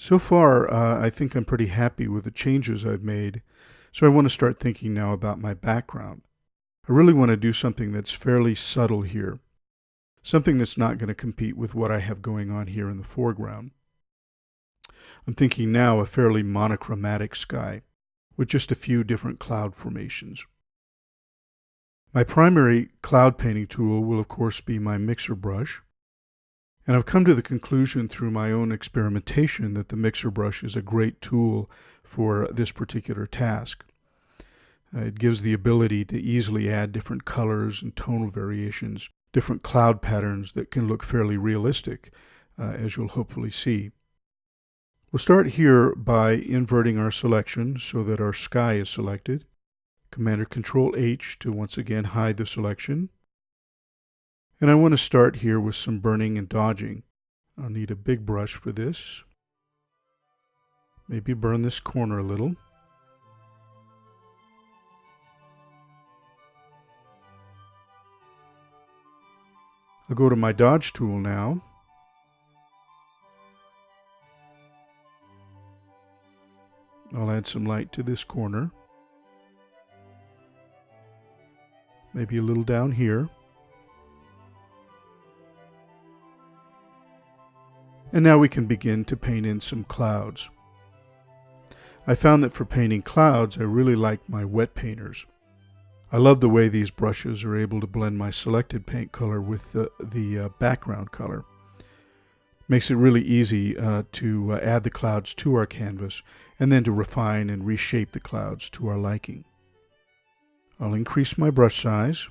So far, I think I'm pretty happy with the changes I've made, so I want to start thinking now about my background. I really want to do something that's fairly subtle here, something that's not going to compete with what I have going on here in the foreground. I'm thinking now a fairly monochromatic sky with just a few different cloud formations. My primary cloud painting tool will of course be my mixer brush, and I've come to the conclusion through my own experimentation that the mixer brush is a great tool for this particular task. It gives the ability to easily add different colors and tonal variations, different cloud patterns that can look fairly realistic, as you'll hopefully see. We'll start here by inverting our selection so that our sky is selected. Command-Control-H to once again hide the selection. And I want to start here with some burning and dodging. I'll need a big brush for this. Maybe burn this corner a little. I'll go to my dodge tool now. I'll add some light to this corner. Maybe a little down here. And now we can begin to paint in some clouds. I found that for painting clouds, I really like my wet painters. I love the way these brushes are able to blend my selected paint color with the background color. Makes it really easy to add the clouds to our canvas and then to refine and reshape the clouds to our liking. I'll increase my brush size.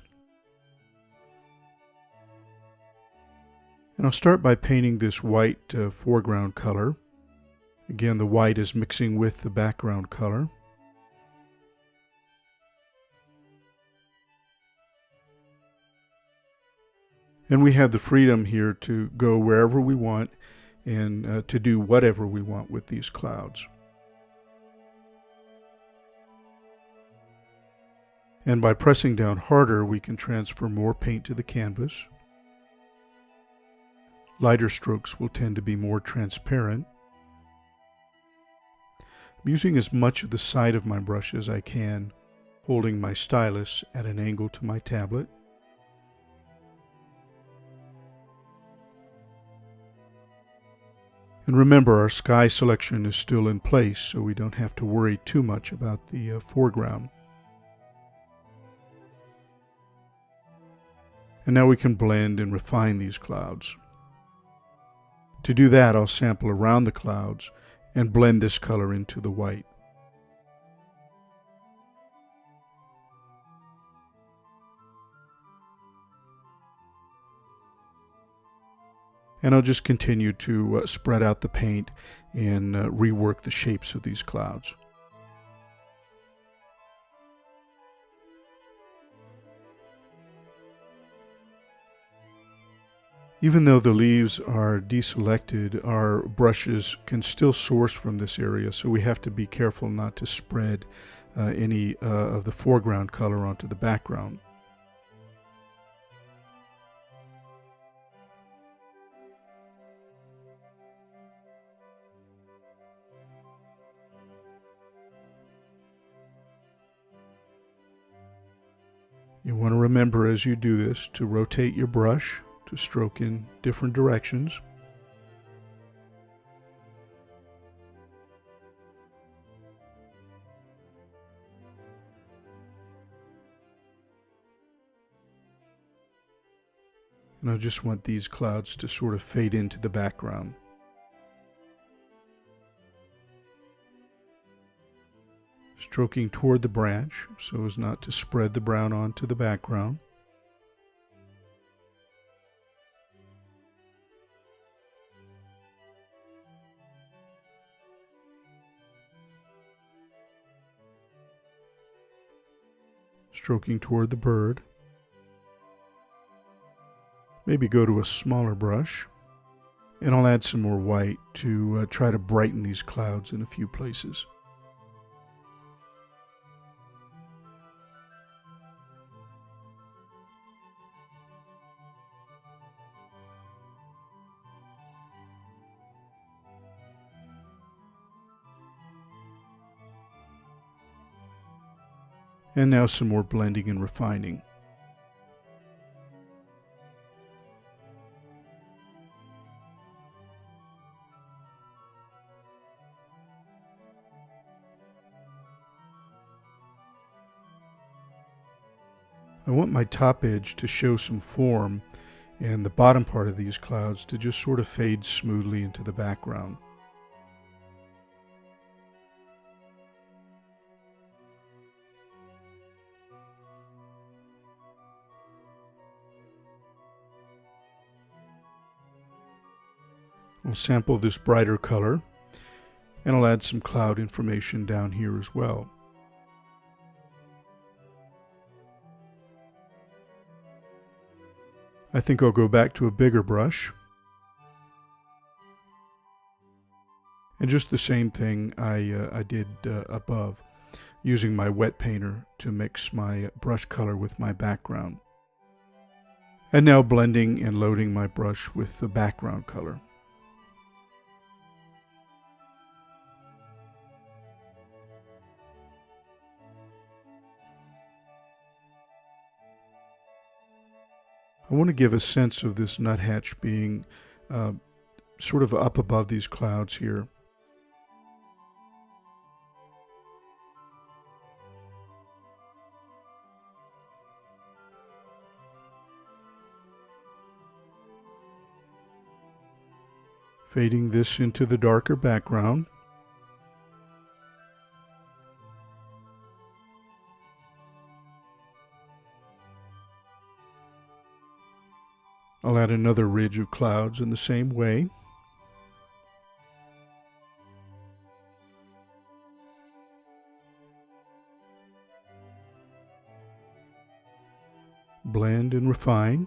And I'll start by painting this white foreground color. Again, the white is mixing with the background color. And we have the freedom here to go wherever we want and to do whatever we want with these clouds. And by pressing down harder, we can transfer more paint to the canvas. Lighter strokes will tend to be more transparent. I'm using as much of the side of my brush as I can, holding my stylus at an angle to my tablet. And remember, our sky selection is still in place, so we don't have to worry too much about the foreground. And now we can blend and refine these clouds. To do that, I'll sample around the clouds and blend this color into the white. And I'll just continue to spread out the paint and rework the shapes of these clouds. Even though the leaves are deselected, our brushes can still source from this area, so we have to be careful not to spread any of the foreground color onto the background. You want to remember as you do this to rotate your brush to stroke in different directions. And I just want these clouds to sort of fade into the background. Stroking toward the branch so as not to spread the brown onto the background. Stroking toward the bird. Maybe go to a smaller brush, and I'll add some more white to try to brighten these clouds in a few places. And now some more blending and refining. I want my top edge to show some form and the bottom part of these clouds to just sort of fade smoothly into the background. I'll sample this brighter color, and I'll add some cloud information down here as well. I think I'll go back to a bigger brush. And just the same thing I did above, using my wet painter to mix my brush color with my background. And now blending and loading my brush with the background color. I want to give a sense of this nuthatch being sort of up above these clouds here. Fading this into the darker background. I'll add another ridge of clouds in the same way. Blend and refine.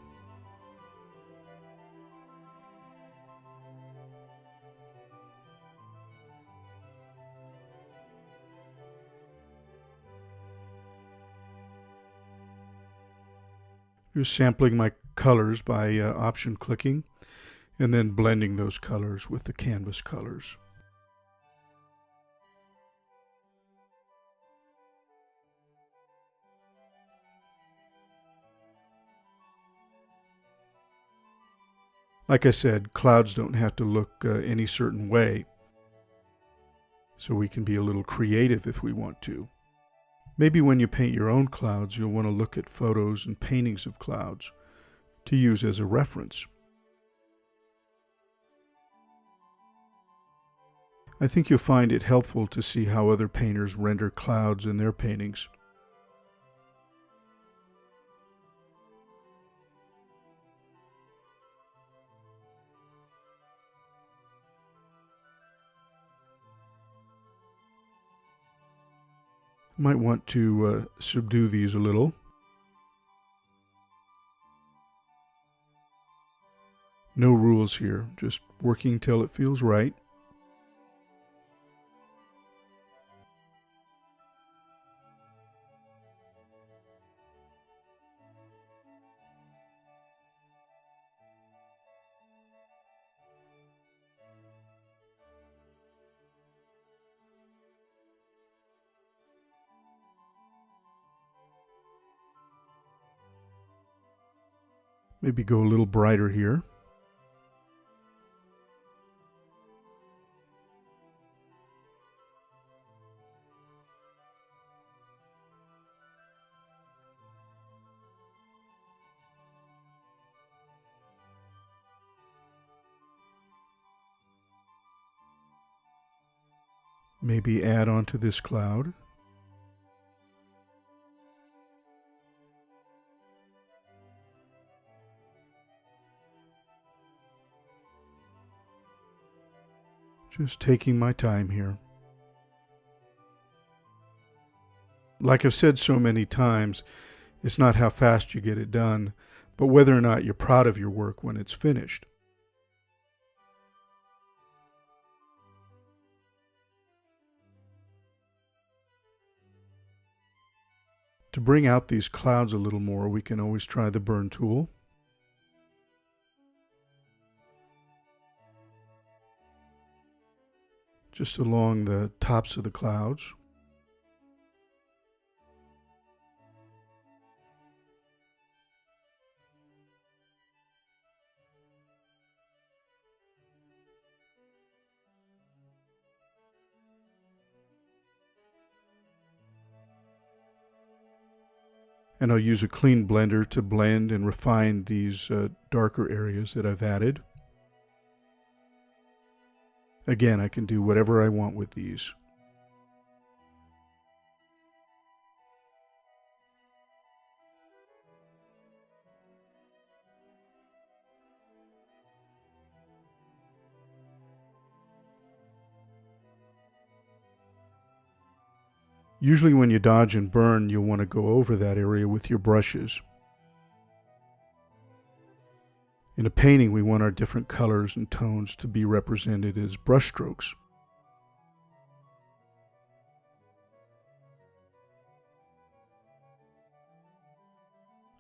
Just sampling my colors by option clicking and then blending those colors with the canvas colors. Like I said, clouds don't have to look any certain way, so we can be a little creative if we want to. Maybe when you paint your own clouds, you'll want to look at photos and paintings of clouds to use as a reference. I think you'll find it helpful to see how other painters render clouds in their paintings. Might want to subdue these a little. No rules here, just working till it feels right. Maybe go a little brighter here. Maybe add onto this cloud. Just taking my time here. Like I've said so many times, it's not how fast you get it done, but whether or not you're proud of your work when it's finished. To bring out these clouds a little more, we can always try the burn tool. Just along the tops of the clouds. And I'll use a clean blender to blend and refine these darker areas that I've added. Again, I can do whatever I want with these. Usually when you dodge and burn, you'll want to go over that area with your brushes. In a painting, we want our different colors and tones to be represented as brush strokes.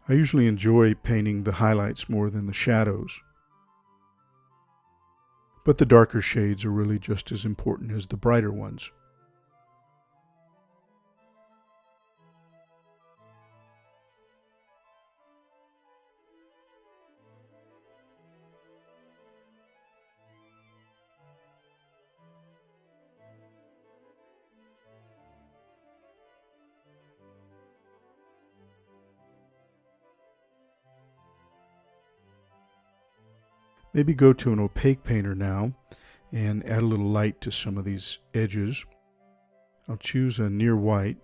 I usually enjoy painting the highlights more than the shadows, but the darker shades are really just as important as the brighter ones. Maybe go to an opaque painter now and add a little light to some of these edges. I'll choose a near white.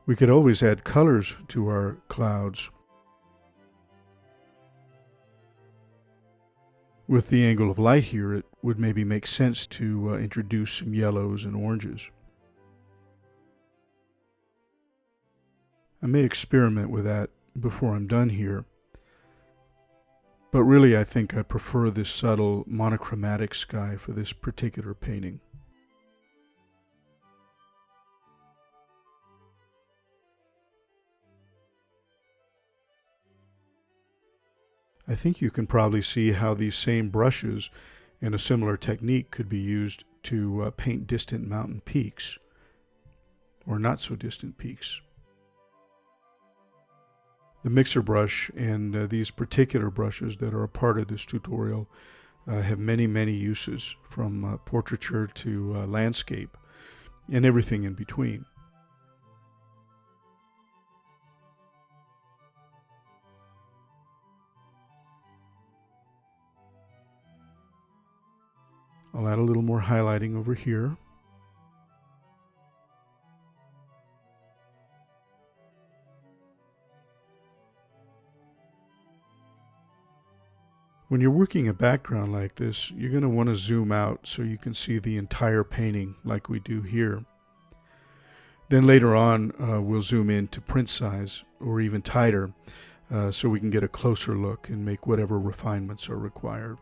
We could always add colors to our clouds. With the angle of light here, it would maybe make sense to introduce some yellows and oranges. I may experiment with that before I'm done here, but really I think I prefer this subtle monochromatic sky for this particular painting. I think you can probably see how these same brushes and a similar technique could be used to paint distant mountain peaks, or not so distant peaks. The mixer brush and these particular brushes that are a part of this tutorial have many uses, from portraiture to landscape and everything in between. I'll add a little more highlighting over here. When you're working a background like this, you're going to want to zoom out so you can see the entire painting like we do here. Then later on, we'll zoom in to print size or even tighter so we can get a closer look and make whatever refinements are required.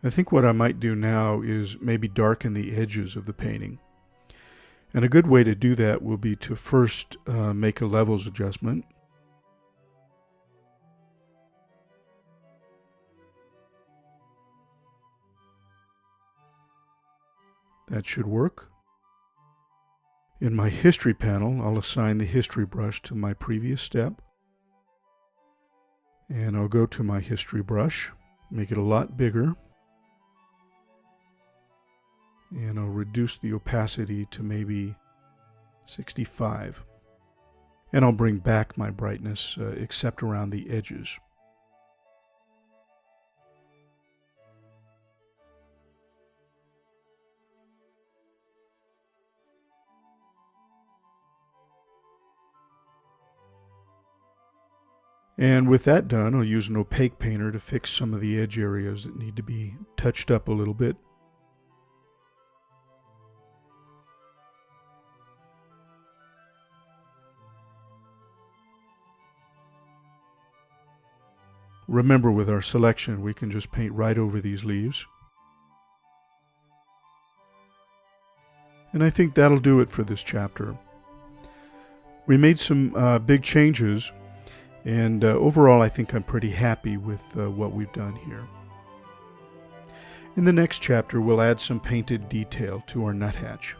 I think what I might do now is maybe darken the edges of the painting. And a good way to do that will be to first make a levels adjustment. That should work. In my history panel, I'll assign the history brush to my previous step. And I'll go to my history brush, make it a lot bigger. And I'll reduce the opacity to maybe 65. And I'll bring back my brightness except around the edges. And with that done, I'll use an opaque painter to fix some of the edge areas that need to be touched up a little bit. Remember, with our selection, we can just paint right over these leaves. And I think that'll do it for this chapter. We made some big changes, and overall I think I'm pretty happy with what we've done here. In the next chapter, we'll add some painted detail to our nuthatch.